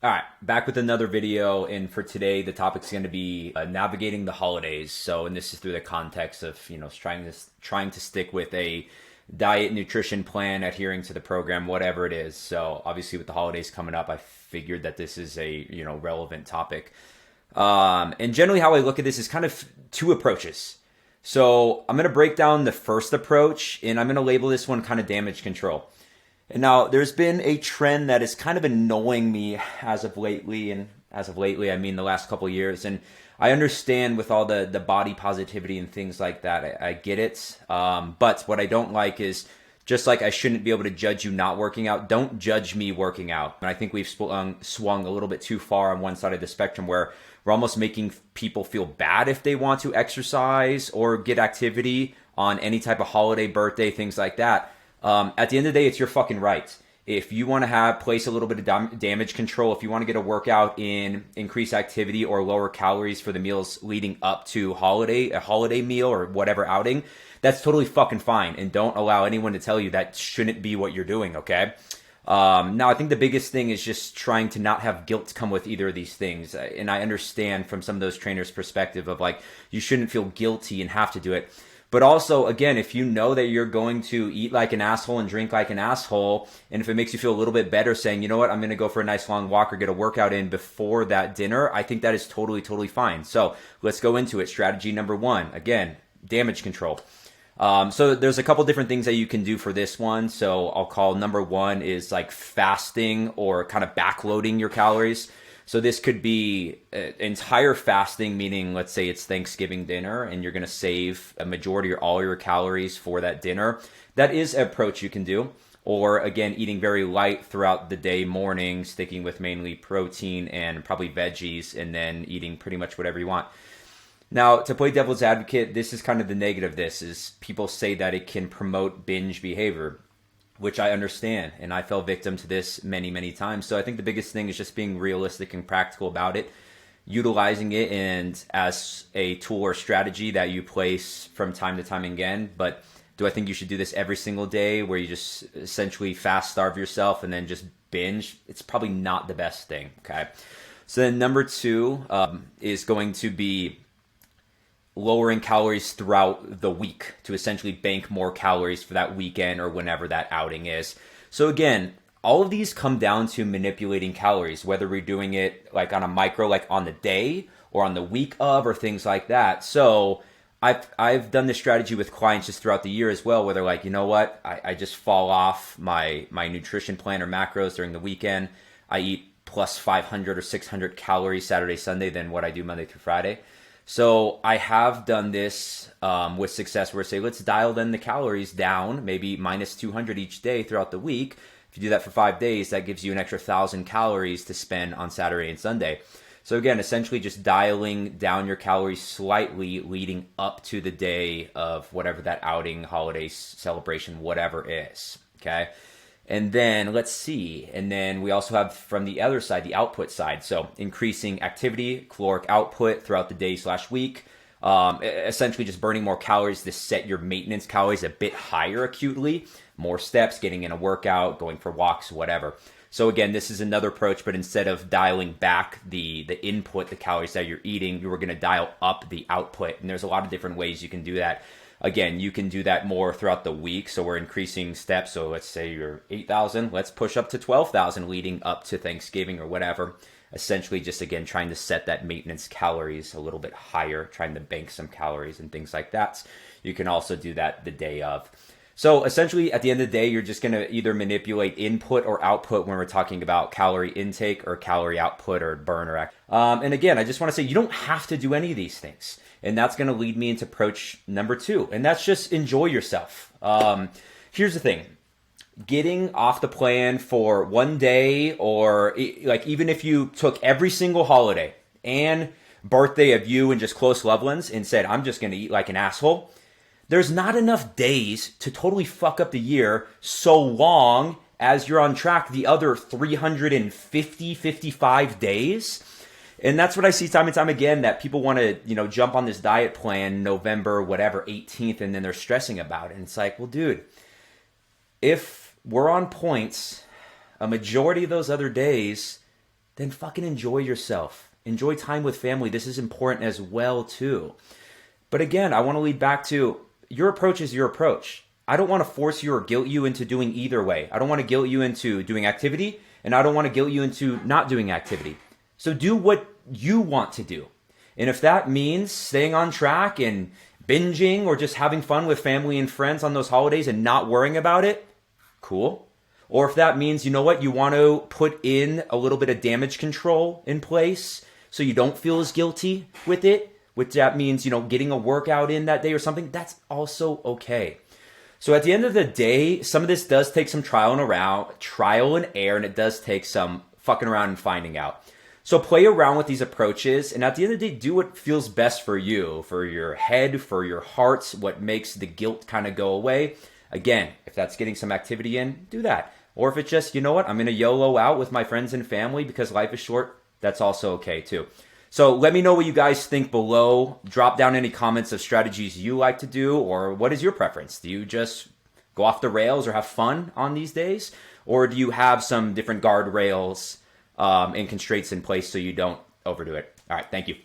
All right, back with another video, and for today, the topic's going to be navigating the holidays. So, and this is through the context of trying to stick with a diet, nutrition plan, adhering to the program, whatever it is. So, obviously, with the holidays coming up, I figured that this is a relevant topic. And generally, how I look at this is kind of two approaches. So, I'm going to break down the first approach, and I'm going to label this one kind of damage control. And now there's been a trend that is kind of annoying me as of lately, and as of lately, I mean the last couple of years. And I understand with all the body positivity and things like that, I get it. But what I don't like is, just like I shouldn't be able to judge you not working out, don't judge me working out. And I think we've swung a little bit too far on one side of the spectrum where we're almost making people feel bad if they want to exercise or get activity on any type of holiday, birthday, things like that. At the end of the day, it's your fucking right. If you want to place a little bit of damage control, if you want to get a workout in, increase activity or lower calories for the meals leading up to a holiday meal or whatever outing, that's totally fucking fine. And don't allow anyone to tell you that shouldn't be what you're doing, okay? Now, I think the biggest thing is just trying to not have guilt come with either of these things. And I understand from some of those trainers' perspective of like, you shouldn't feel guilty and have to do it. But also, again, if you know that you're going to eat like an asshole and drink like an asshole, and if it makes you feel a little bit better saying, you know what, I'm going to go for a nice long walk or get a workout in before that dinner, I think that is totally, totally fine. So let's go into it. Strategy number one, again, damage control. So there's a couple different things that you can do for this one. So I'll call number one is like fasting or kind of backloading your calories. So this could be entire fasting, meaning let's say it's Thanksgiving dinner and you're going to save a majority or all your calories for that dinner. That is an approach you can do. Or again, eating very light throughout the day, morning, sticking with mainly protein and probably veggies, and then eating pretty much whatever you want. Now, to play devil's advocate, this is kind of the negative of this, is people say that it can promote binge behavior, which I understand, and I fell victim to this many, many times. So I think the biggest thing is just being realistic and practical about it, utilizing it and as a tool or strategy that you place from time to time again. But do I think you should do this every single day where you just essentially fast starve yourself and then just binge? It's probably not the best thing, okay? So then number two is going to be lowering calories throughout the week to essentially bank more calories for that weekend or whenever that outing is. So again, all of these come down to manipulating calories, whether we're doing it like on a micro, like on the day or on the week of or things like that. So I've done this strategy with clients just throughout the year as well, where they're like, you know what, I just fall off my nutrition plan or macros during the weekend. I eat plus 500 or 600 calories Saturday, Sunday than what I do Monday through Friday. So I have done this with success where I say, let's dial then the calories down, maybe minus 200 each day throughout the week. If you do that for 5 days, that gives you an extra 1,000 calories to spend on Saturday and Sunday. So again, essentially just dialing down your calories slightly leading up to the day of whatever that outing, holiday, celebration, whatever is, okay? And then let's see. And then we also have from the other side, the output side. So increasing activity, caloric output throughout the day/week. Essentially just burning more calories to set your maintenance calories a bit higher acutely. More steps, getting in a workout, going for walks, whatever. So again, this is another approach, but instead of dialing back the input, the calories that you're eating, you were going to dial up the output. And there's a lot of different ways you can do that. Again, you can do that more throughout the week. So we're increasing steps. So let's say you're 8,000. Let's push up to 12,000 leading up to Thanksgiving or whatever. Essentially just, again, trying to set that maintenance calories a little bit higher, trying to bank some calories and things like that. You can also do that the day of. So essentially, at the end of the day, you're just going to either manipulate input or output when we're talking about calorie intake or calorie output or burn or and again, I just want to say you don't have to do any of these things. And that's going to lead me into approach number two. And that's just enjoy yourself. Here's the thing. Getting off the plan for one day, or like even if you took every single holiday and birthday of you and just close loved ones and said, I'm just going to eat like an asshole, there's not enough days to totally fuck up the year so long as you're on track the other 55 days. And that's what I see time and time again, that people want to, jump on this diet plan November, whatever, 18th, and then they're stressing about it. And it's like, well, dude, if we're on points, a majority of those other days, then fucking enjoy yourself. Enjoy time with family. This is important as well too. But again, I want to lead back to your approach is your approach. I don't want to force you or guilt you into doing either way. I don't want to guilt you into doing activity, and I don't want to guilt you into not doing activity. So do what you want to do. And if that means staying on track and binging or just having fun with family and friends on those holidays and not worrying about it, cool. Or if that means, you know what, you want to put in a little bit of damage control in place so you don't feel as guilty with it, which that means, getting a workout in that day or something, that's also okay. So at the end of the day, some of this does take some trial and error, and it does take some fucking around and finding out. So play around with these approaches, and at the end of the day, do what feels best for you, for your head, for your heart, what makes the guilt kind of go away. Again, if that's getting some activity in, do that. Or if it's just, you know what, I'm going to YOLO out with my friends and family because life is short, that's also okay too. So let me know what you guys think below. Drop down any comments of strategies you like to do, or what is your preference? Do you just go off the rails or have fun on these days? Or do you have some different guardrails and constraints in place so you don't overdo it? All right, thank you.